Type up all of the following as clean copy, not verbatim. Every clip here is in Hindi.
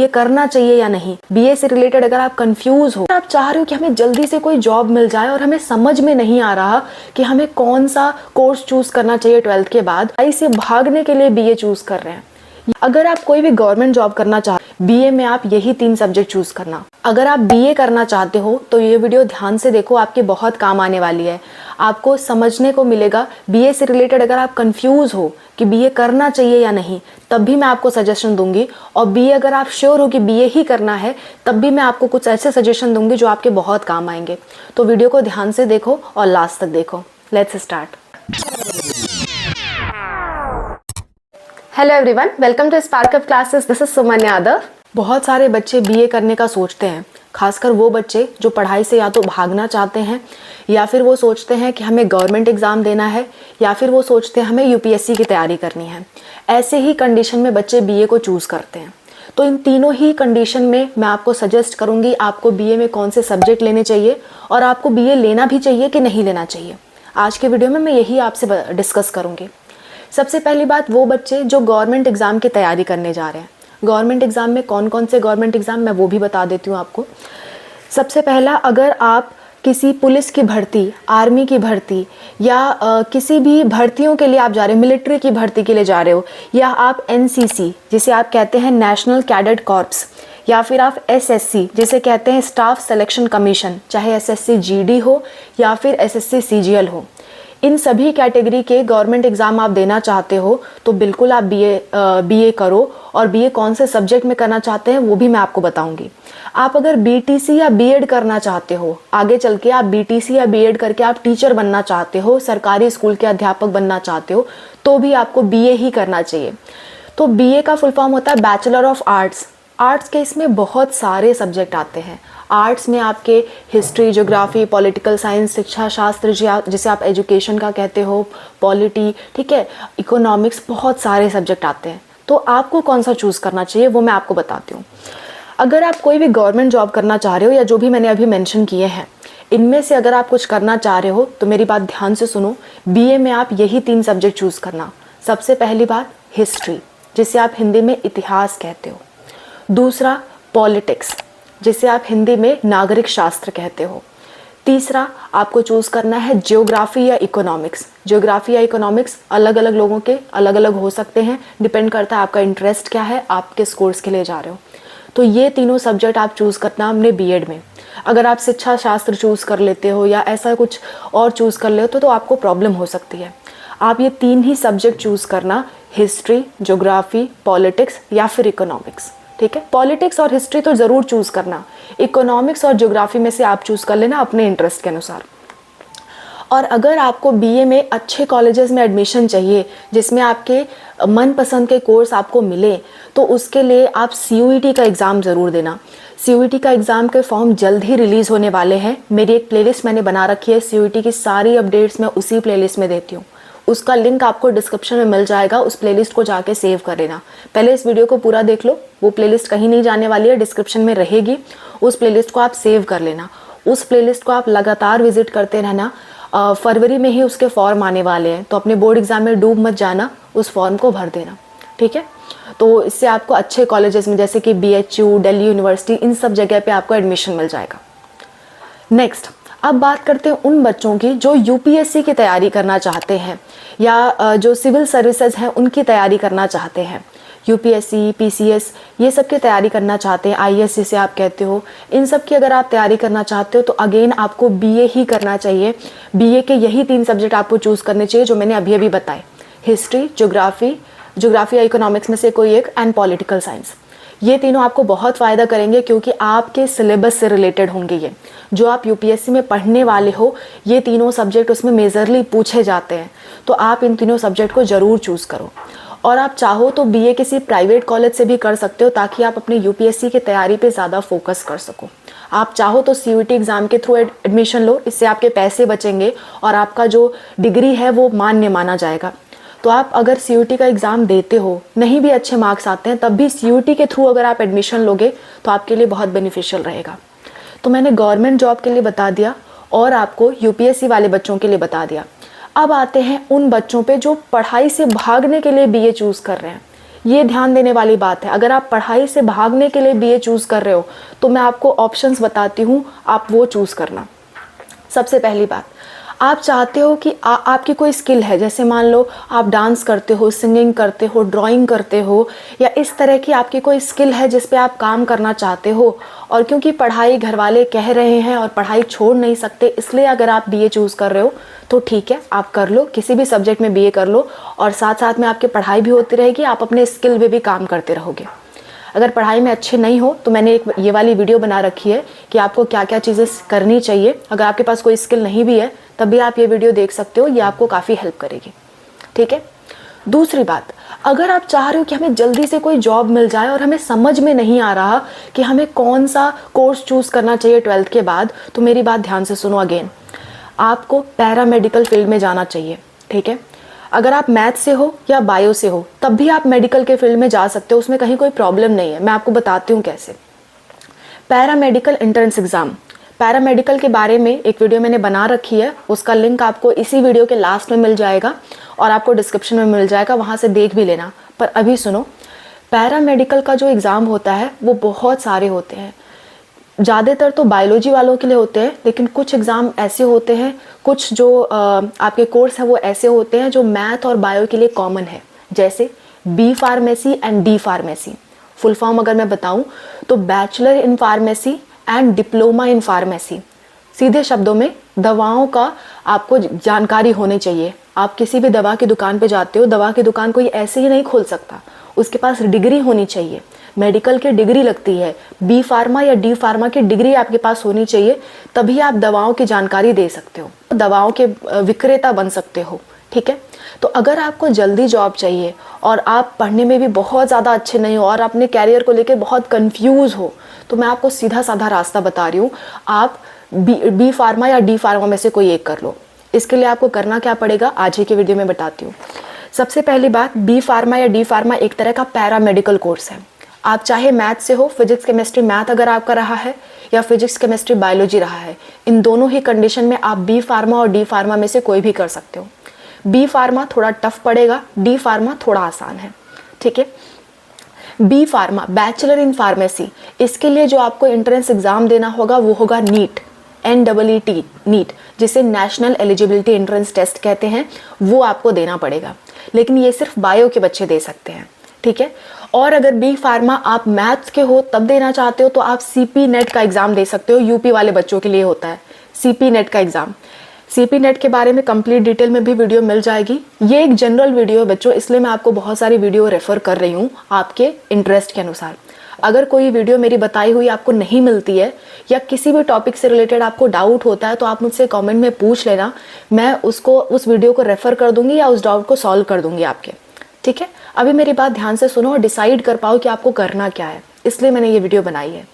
बीए करना चाहिए या नहीं, बीए से रिलेटेड अगर आप कंफ्यूज हो, आप चाह रहे हो कि हमें जल्दी से कोई जॉब मिल जाए और हमें समझ में नहीं आ रहा कि हमें कौन सा कोर्स चूज करना चाहिए 12th के बाद, ऐसे भागने के लिए बीए चूज कर रहे हैं। अगर आप कोई भी गवर्नमेंट जॉब करना चाहते, बीए में आप यही 3 सब्जेक्ट चूज करना। अगर आप बीए करना चाहते हो तो ये वीडियो ध्यान से देखो, आपके बहुत काम आने वाली है। आपको समझने को मिलेगा बीए से रिलेटेड। अगर आप कंफ्यूज हो कि बीए करना चाहिए या नहीं, तब भी मैं आपको सजेशन दूंगी। और बीए अगर आप श्योर हो कि बीए ही करना है, तब भी मैं आपको कुछ ऐसे सजेशन दूंगी जो आपके बहुत काम आएंगे। तो वीडियो को ध्यान से देखो और लास्ट तक देखो। Let's start. Hello everyone, welcome to Spark Up classes. This is Suman Yadav. बहुत सारे बच्चे बीए करने का सोचते हैं, खासकर वो बच्चे जो पढ़ाई से या तो भागना चाहते हैं, या फिर वो सोचते हैं कि हमें गवर्नमेंट एग्जाम देना है, या फिर वो सोचते हैं हमें यूपीएससी की तैयारी करनी है। ऐसे ही कंडीशन में बच्चे बीए को चूज करते हैं। तो इन तीनों ही कंडीशन में मैं आपको सजेस्ट करूंगी आपको बीए में कौन से सब्जेक्ट लेने चाहिए और आपको बीए लेना भी चाहिए कि नहीं लेना चाहिए। आज के वीडियो में मैं यही आपसे डिस्कस करूंगी। सबसे पहली बात, वो बच्चे जो गवर्नमेंट एग्जाम की तैयारी करने जा रहे हैं। गवर्नमेंट एग्जाम में कौन कौन से गवर्नमेंट एग्जाम, मैं वो भी बता देती हूँ आपको। सबसे पहला, अगर आप किसी पुलिस की भर्ती, आर्मी की भर्ती, या किसी भी भर्तियों के लिए आप जा रहे हो, मिलिट्री की भर्ती के लिए जा रहे हो, या आप एनसीसी जिसे आप कहते हैं नेशनल कैडेट कॉर्प्स, या फिर आप एसएससी जिसे कहते हैं स्टाफ सिलेक्शन कमीशन, चाहे एसएससी जीडी हो या फिर एसएससी सीजीएल हो, इन सभी कैटेगरी के गवर्नमेंट एग्जाम आप देना चाहते हो तो बिल्कुल आप बीए करो। और बीए कौन से सब्जेक्ट में करना चाहते हैं वो भी मैं आपको बताऊंगी। आप अगर बीटीसी या बीएड करना चाहते हो, आगे चल के आप बीटीसी या बीएड करके आप टीचर बनना चाहते हो, सरकारी स्कूल के अध्यापक बनना चाहते हो, तो भी आपको बीए ही करना चाहिए। तो बीए का फुल फॉर्म होता है बैचलर ऑफ आर्ट्स। आर्ट्स के इसमें बहुत सारे सब्जेक्ट आते हैं। आर्ट्स में आपके हिस्ट्री, ज्योग्राफी, पॉलिटिकल साइंस, शिक्षा शास्त्र जिसे आप एजुकेशन का कहते हो, पॉलिटी, ठीक है, इकोनॉमिक्स, बहुत सारे सब्जेक्ट आते हैं। तो आपको कौन सा चूज़ करना चाहिए वो मैं आपको बताती हूँ। अगर आप कोई भी गवर्नमेंट जॉब करना चाह रहे हो या जो भी मैंने अभी मेंशन किए हैं, इनमें से अगर आप कुछ करना चाह रहे हो तो मेरी बात ध्यान से सुनो। बीए में आप यही 3 सब्जेक्ट चूज़ करना। सबसे पहली बात, हिस्ट्री जिसे आप हिंदी में इतिहास कहते हो। दूसरा, पॉलिटिक्स जिसे आप हिंदी में नागरिक शास्त्र कहते हो। तीसरा, आपको चूज करना है ज्योग्राफी या इकोनॉमिक्स। ज्योग्राफी या इकोनॉमिक्स अलग अलग लोगों के अलग अलग हो सकते हैं, डिपेंड करता है आपका इंटरेस्ट क्या है, आप किस कोर्स के लिए जा रहे हो। तो ये तीनों सब्जेक्ट आप चूज करना अपने बीएड में। अगर आप शिक्षा शास्त्र चूज कर लेते हो या ऐसा कुछ और चूज कर लेते हो तो आपको प्रॉब्लम हो सकती है। आप ये 3 ही सब्जेक्ट चूज करना, हिस्ट्री, ज्योग्राफी, पॉलिटिक्स या फिर इकोनॉमिक्स, ठीक है। पॉलिटिक्स और हिस्ट्री तो ज़रूर चूज़ करना, इकोनॉमिक्स और ज्योग्राफी में से आप चूज़ कर लेना अपने इंटरेस्ट के अनुसार। और अगर आपको बीए में अच्छे कॉलेजेस में एडमिशन चाहिए जिसमें आपके मनपसंद के कोर्स आपको मिले, तो उसके लिए आप सीयूईटी का एग्ज़ाम ज़रूर देना। सीयूईटी का एग्ज़ाम के फॉर्म जल्द ही रिलीज़ होने वाले हैं। मेरी एक प्लेलिस्ट मैंने बना रखी है, सीयूईटी की सारी अपडेट्स मैं उसी प्लेलिस्ट में देती हूँ। उसका लिंक आपको डिस्क्रिप्शन में मिल जाएगा, उस प्लेलिस्ट को जाके सेव कर लेना। पहले इस वीडियो को पूरा देख लो, वो प्लेलिस्ट कहीं नहीं जाने वाली है, डिस्क्रिप्शन में रहेगी। उस प्लेलिस्ट को आप सेव कर लेना। उस प्लेलिस्ट को आप लगातार विजिट करते रहना। फरवरी में ही उसके फॉर्म आने वाले हैं, तो अपने बोर्ड एग्जाम में डूब मत जाना, उस फॉर्म को भर देना, ठीक है। तो इससे आपको अच्छे कॉलेजेस में जैसे कि बीएचयू, दिल्ली यूनिवर्सिटी, इन सब जगह पे आपको एडमिशन मिल जाएगा। नेक्स्ट, अब बात करते हैं उन बच्चों की जो यूपीएससी की तैयारी करना चाहते हैं या जो सिविल सर्विसेज हैं उनकी तैयारी करना चाहते हैं। यूपीएससी, पीसीएस, ये सब की तैयारी करना चाहते हैं, आईएएस जिसे आप कहते हो, इन सब की अगर आप तैयारी करना चाहते हो तो अगेन आपको बीए ही करना चाहिए। बीए के यही 3 सब्जेक्ट आपको चूज़ करने चाहिए जो मैंने अभी अभी बताए, हिस्ट्री, ज्योग्राफी या इकोनॉमिक्स में से कोई एक, एंड पॉलिटिकल साइंस। ये तीनों आपको बहुत फ़ायदा करेंगे क्योंकि आपके सिलेबस से रिलेटेड होंगे। ये जो आप यूपीएससी में पढ़ने वाले हो, ये तीनों सब्जेक्ट उसमें मेजरली पूछे जाते हैं। तो आप इन तीनों सब्जेक्ट को ज़रूर चूज़ करो। और आप चाहो तो बीए किसी प्राइवेट कॉलेज से भी कर सकते हो ताकि आप अपनी यूपीएससी की तैयारी पे ज़्यादा फोकस कर सको। आप चाहो तो सीयूईटी एग्ज़ाम के थ्रू एडमिशन लो, इससे आपके पैसे बचेंगे और आपका जो डिग्री है वो मान्य माना जाएगा। तो आप अगर सीयूईटी का एग्ज़ाम देते हो, नहीं भी अच्छे मार्क्स आते हैं, तब भी सीयूईटी के थ्रू अगर आप एडमिशन लोगे तो आपके लिए बहुत बेनिफिशियल रहेगा। तो मैंने गवर्नमेंट जॉब के लिए बता दिया और आपको यूपीएससी वाले बच्चों के लिए बता दिया। अब आते हैं उन बच्चों पे जो पढ़ाई से भागने के लिए बीए चूज़ कर रहे हैं। ये ध्यान देने वाली बात है। अगर आप पढ़ाई से भागने के लिए बीए चूज़ कर रहे हो तो मैं आपको ऑप्शंस बताती हूँ, आप वो चूज़ करना। सबसे पहली बात, आप चाहते हो कि आपकी कोई स्किल है, जैसे मान लो आप डांस करते हो, सिंगिंग करते हो, ड्राइंग करते हो, या इस तरह की आपकी कोई स्किल है जिस पे आप काम करना चाहते हो, और क्योंकि पढ़ाई घर वाले कह रहे हैं और पढ़ाई छोड़ नहीं सकते, इसलिए अगर आप बीए चूज़ कर रहे हो तो ठीक है, आप कर लो, किसी भी सब्जेक्ट में बीए कर लो और साथ साथ में आपकी पढ़ाई भी होती रहेगी, आप अपने स्किल पे भी काम करते रहोगे। अगर पढ़ाई में अच्छे नहीं हो तो मैंने एक ये वाली वीडियो बना रखी है कि आपको क्या क्या चीज़ें करनी चाहिए। अगर आपके पास कोई स्किल नहीं भी है तब भी आप ये वीडियो देख सकते हो, ये आपको काफ़ी हेल्प करेगी। ठीक है। दूसरी बात, अगर आप चाह रहे हो कि हमें जल्दी से कोई जॉब मिल जाए और हमें समझ में नहीं आ रहा कि हमें कौन सा कोर्स चूज़ करना चाहिए 12th के बाद, तो मेरी बात ध्यान से सुनो अगेन, आपको पैरामेडिकल फील्ड में जाना चाहिए। ठीक है। अगर आप मैथ से हो या बायो से हो तब भी आप मेडिकल के फील्ड में जा सकते हो, उसमें कहीं कोई प्रॉब्लम नहीं है। मैं आपको बताती हूँ कैसे। पैरामेडिकल एंट्रेंस एग्ज़ाम, पैरामेडिकल के बारे में एक वीडियो मैंने बना रखी है, उसका लिंक आपको इसी वीडियो के लास्ट में मिल जाएगा और आपको डिस्क्रिप्शन में मिल जाएगा, वहाँ से देख भी लेना। पर अभी सुनो, पैरामेडिकल का जो एग्ज़ाम होता है वो बहुत सारे होते हैं। ज़्यादातर तो बायोलॉजी वालों के लिए होते हैं, लेकिन कुछ एग्ज़ाम ऐसे होते हैं, कुछ जो आपके कोर्स हैं वो ऐसे होते हैं जो मैथ और बायो के लिए कॉमन है, जैसे B pharmacy and D pharmacy. Full form अगर मैं बताऊं तो bachelor in pharmacy and diploma in pharmacy. सीधे शब्दों में दवाओं का आपको जानकारी होनी चाहिए। आप किसी भी दवा की दुकान पे जाते हो, दवा की दुकान कोई ऐसे ही नहीं खोल सकता, उसके पास डिग्री होनी चाहिए, मेडिकल की डिग्री लगती है, बी फार्मा या डी फार्मा की डिग्री आपके पास होनी चाहिए, तभी आप दवाओं की जानकारी दे सकते हो, दवाओं के विक्रेता बन सकते हो। ठीक है। तो अगर आपको जल्दी जॉब चाहिए और आप पढ़ने में भी बहुत ज़्यादा अच्छे नहीं हो और अपने कैरियर को लेकर बहुत कंफ्यूज हो, तो मैं आपको सीधा साधा रास्ता बता रही हूँ, आप बी फार्मा या डी फार्मा में से कोई एक कर लो। इसके लिए आपको करना क्या पड़ेगा, आज ही के वीडियो में बताती हूँ। सबसे पहली बात, बी फार्मा या डी फार्मा एक तरह का पैरामेडिकल कोर्स है। आप चाहे मैथ से हो, फिजिक्स केमिस्ट्री मैथ अगर आपका रहा है या फिजिक्स केमिस्ट्री बायोलॉजी रहा है, इन दोनों ही कंडीशन में आप बी फार्मा और डी फार्मा में से कोई भी कर सकते हो। बी फार्मा थोड़ा टफ पड़ेगा, डी फार्मा थोड़ा आसान है। ठीक है। B pharma bachelor in pharmacy, इसके लिए जो आपको एंट्रेंस एग्जाम देना होगा वो होगा नीट, NEET, नीट, जिसे नेशनल एलिजिबिलिटी एंट्रेंस टेस्ट कहते हैं, वो आपको देना पड़ेगा। लेकिन ये सिर्फ बायो के बच्चे दे सकते हैं। ठीक है। और अगर बी फार्मा आप मैथ्स के हो तब देना चाहते हो तो आप CP नेट का एग्ज़ाम दे सकते हो, यूपी वाले बच्चों के लिए होता है CP नेट का एग्ज़ाम। CP नेट के बारे में कंप्लीट डिटेल में भी वीडियो मिल जाएगी। ये एक जनरल वीडियो है बच्चों, इसलिए मैं आपको बहुत सारी वीडियो रेफर कर रही हूँ आपके इंटरेस्ट के अनुसार। अगर कोई वीडियो मेरी बताई हुई आपको नहीं मिलती है या किसी भी टॉपिक से रिलेटेड आपको डाउट होता है तो आप मुझसे कमेंट में पूछ लेना, मैं उस वीडियो को रेफर कर दूंगी या उस डाउट को सॉल्व कर दूंगी आपके। ठीक है। अभी मेरी बात ध्यान से सुनो और डिसाइड कर पाओ कि आपको करना क्या है, इसलिए मैंने ये वीडियो बनाई है।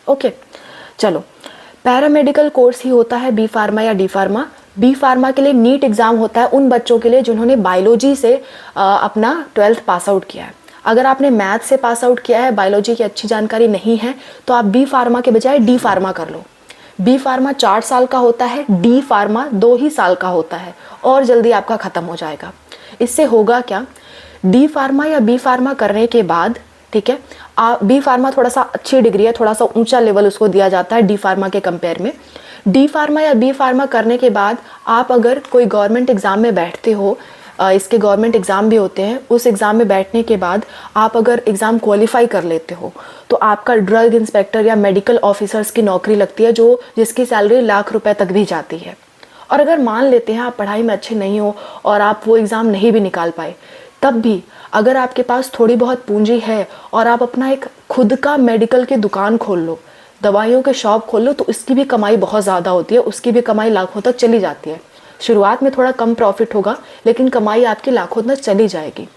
ओके, चलो। पैरामेडिकल कोर्स ही होता है बी फार्मा या डी फार्मा। बी फार्मा के लिए नीट एग्ज़ाम होता है उन बच्चों के लिए जिन्होंने बायोलॉजी से अपना 12th पास आउट किया है। अगर आपने मैथ से पास आउट किया है, बायोलॉजी की अच्छी जानकारी नहीं है, तो आप बी फार्मा के बजाय डी फार्मा कर लो। बी फार्मा 4 साल का होता है, डी फार्मा 2 ही साल का होता है और जल्दी आपका ख़त्म हो जाएगा। इससे होगा क्या, डी फार्मा या बी फार्मा करने के बाद, ठीक है, बी फार्मा थोड़ा सा अच्छी डिग्री है, थोड़ा सा ऊंचा लेवल उसको दिया जाता है डी फार्मा के कंपेयर में। डी फार्मा या बी फार्मा करने के बाद आप अगर कोई गवर्नमेंट एग्ज़ाम में बैठते हो, इसके गवर्नमेंट एग्ज़ाम भी होते हैं, उस एग्ज़ाम में बैठने के बाद आप अगर एग्ज़ाम क्वालिफाई कर लेते हो तो आपका ड्रग इंस्पेक्टर या मेडिकल ऑफिसर्स की नौकरी लगती है, जिसकी सैलरी लाख रुपए तक भी जाती है। और अगर मान लेते हैं आप पढ़ाई में अच्छे नहीं हो और आप वो एग्ज़ाम नहीं भी निकाल पाए, तब भी अगर आपके पास थोड़ी बहुत पूंजी है और आप अपना एक खुद का मेडिकल की दुकान खोल लो, दवाइयों के शॉप खोल लो, तो इसकी भी कमाई बहुत ज़्यादा होती है, उसकी भी कमाई लाखों तक चली जाती है। शुरुआत में थोड़ा कम प्रॉफिट होगा लेकिन कमाई आपकी लाखों तक चली जाएगी।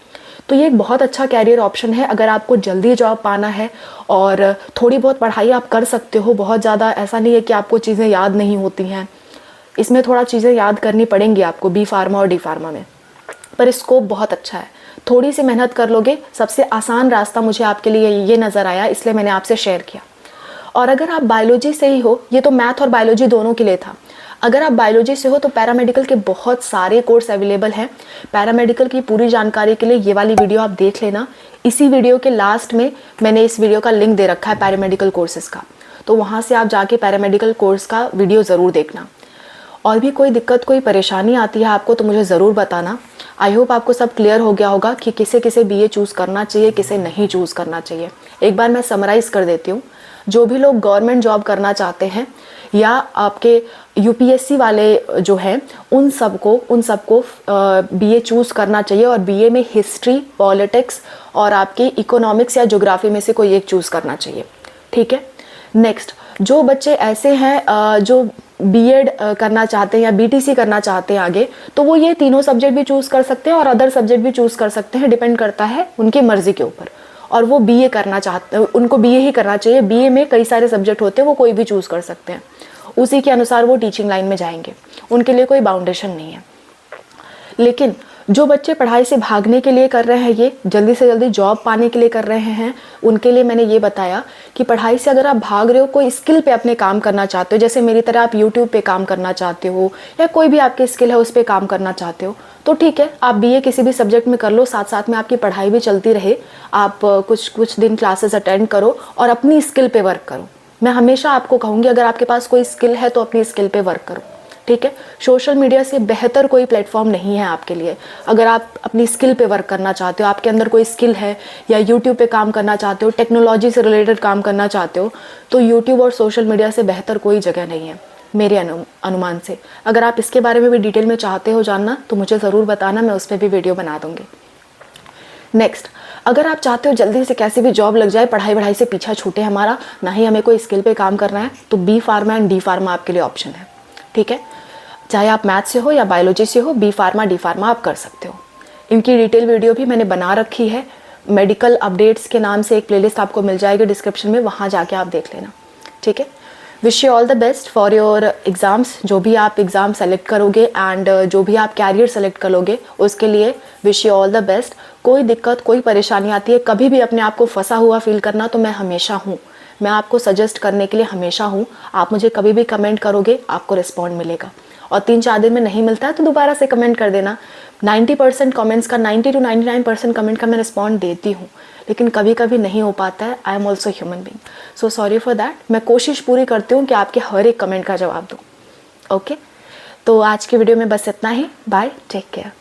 तो ये एक बहुत अच्छा कैरियर ऑप्शन है अगर आपको जल्दी जॉब पाना है और थोड़ी बहुत पढ़ाई आप कर सकते हो। बहुत ज़्यादा ऐसा नहीं है कि आपको चीज़ें याद नहीं होती हैं, इसमें थोड़ा चीज़ें याद करनी पड़ेंगी आपको बी फार्मा और डी फार्मा में, पर स्कोप बहुत अच्छा है। थोड़ी सी मेहनत कर लोगे, सबसे आसान रास्ता मुझे आपके लिए ये नज़र आया, इसलिए मैंने आपसे शेयर किया। और अगर आप बायोलॉजी से ही हो, ये तो मैथ और बायोलॉजी दोनों के लिए था, अगर आप बायोलॉजी से हो तो पैरामेडिकल के बहुत सारे कोर्स अवेलेबल हैं। पैरामेडिकल की पूरी जानकारी के लिए ये वाली वीडियो आप देख लेना, इसी वीडियो के लास्ट में मैंने इस वीडियो का लिंक दे रखा है पैरामेडिकल कोर्सेज़ का, तो वहाँ से आप जाके पैरामेडिकल कोर्स का वीडियो ज़रूर देखना। और भी कोई दिक्कत, कोई परेशानी आती है आपको तो मुझे ज़रूर बताना। आई होप आपको सब क्लियर हो गया होगा कि किसे किसे बीए चूज़ करना चाहिए, किसे नहीं चूज़ करना चाहिए। एक बार मैं समराइज़ कर देती हूँ। जो भी लोग गवर्नमेंट जॉब करना चाहते हैं या आपके यूपीएससी वाले जो हैं, उन सबको बीए चूज़ करना चाहिए और बीए में हिस्ट्री, पॉलिटिक्स और आपके इकोनॉमिक्स या ज्योग्राफी में से कोई एक चूज़ करना चाहिए, ठीक है। नेक्स्ट, जो बच्चे ऐसे हैं जो बीएड करना चाहते हैं या बीटीसी करना चाहते हैं आगे, तो वो ये तीनों सब्जेक्ट भी चूज़ कर सकते हैं और अदर सब्जेक्ट भी चूज़ कर सकते हैं, डिपेंड करता है उनकी मर्ज़ी के ऊपर। और वो बीए करना चाहते हैं, उनको बीए ही करना चाहिए। बीए में कई सारे सब्जेक्ट होते हैं, वो कोई भी चूज़ कर सकते हैं, उसी के अनुसार वो टीचिंग लाइन में जाएंगे, उनके लिए कोई बाउंडेशन नहीं है। लेकिन जो बच्चे पढ़ाई से भागने के लिए कर रहे हैं, ये जल्दी से जल्दी जॉब पाने के लिए कर रहे हैं, उनके लिए मैंने ये बताया कि पढ़ाई से अगर आप भाग रहे हो, कोई स्किल पे अपने काम करना चाहते हो, जैसे मेरी तरह आप यूट्यूब पे काम करना चाहते हो या कोई भी आपकी स्किल है उस पर काम करना चाहते हो, तो ठीक है, आप बीए किसी भी सब्जेक्ट में कर लो, साथ साथ में आपकी पढ़ाई भी चलती रहे। आप कुछ दिन क्लासेस अटेंड करो और अपनी स्किल पे वर्क करो। मैं हमेशा आपको कहूँगी, अगर आपके पास कोई स्किल है तो अपनी स्किल पे वर्क करो, ठीक है। सोशल मीडिया से बेहतर कोई प्लेटफॉर्म नहीं है आपके लिए। अगर आप अपनी स्किल पे वर्क करना चाहते हो, आपके अंदर कोई स्किल है या यूट्यूब पे काम करना चाहते हो, टेक्नोलॉजी से रिलेटेड काम करना चाहते हो, तो यूट्यूब और सोशल मीडिया से बेहतर कोई जगह नहीं है मेरे अनुमान से। अगर आप इसके बारे में भी डिटेल में चाहते हो जानना तो मुझे ज़रूर बताना, मैं उस पर भी वीडियो बना दूँगी। नेक्स्ट, अगर आप चाहते हो जल्दी से कैसे भी जॉब लग जाए, पढ़ाई से पीछा छूटे हमारा, ना ही हमें कोई स्किल पे काम करना है, तो B pharma and D pharma आपके लिए ऑप्शन है, ठीक है। चाहे आप मैथ से हो या बायोलॉजी से हो, बी फार्मा डी फार्मा आप कर सकते हो। इनकी डिटेल वीडियो भी मैंने बना रखी है, मेडिकल अपडेट्स के नाम से एक प्लेलिस्ट आपको मिल जाएगी डिस्क्रिप्शन में, वहाँ जाके आप देख लेना, ठीक है। Wish you all the best for your exams, जो भी आप एग्ज़ाम सेलेक्ट करोगे एंड जो भी आप कैरियर सेलेक्ट करोगे, उसके लिए wish you all the best. कोई दिक्कत, कोई परेशानी आती है, कभी भी अपने आप को फंसा हुआ फील करना, तो मैं हमेशा हूँ, मैं आपको सजेस्ट करने के लिए हमेशा हूँ। आप मुझे कभी भी कमेंट करोगे, आपको रिस्पॉन्ड मिलेगा। और 3-4 दिन में नहीं मिलता है तो दोबारा से कमेंट कर देना। 90% कमेंट्स का, 90 to 99% कमेंट का मैं रिस्पॉन्ड देती हूँ, लेकिन कभी कभी नहीं हो पाता है। I am also human being, so sorry for that. मैं कोशिश पूरी करती हूँ कि आपके हर एक कमेंट का जवाब दूँ, ओके। तो आज की वीडियो में बस इतना ही। Bye, take care.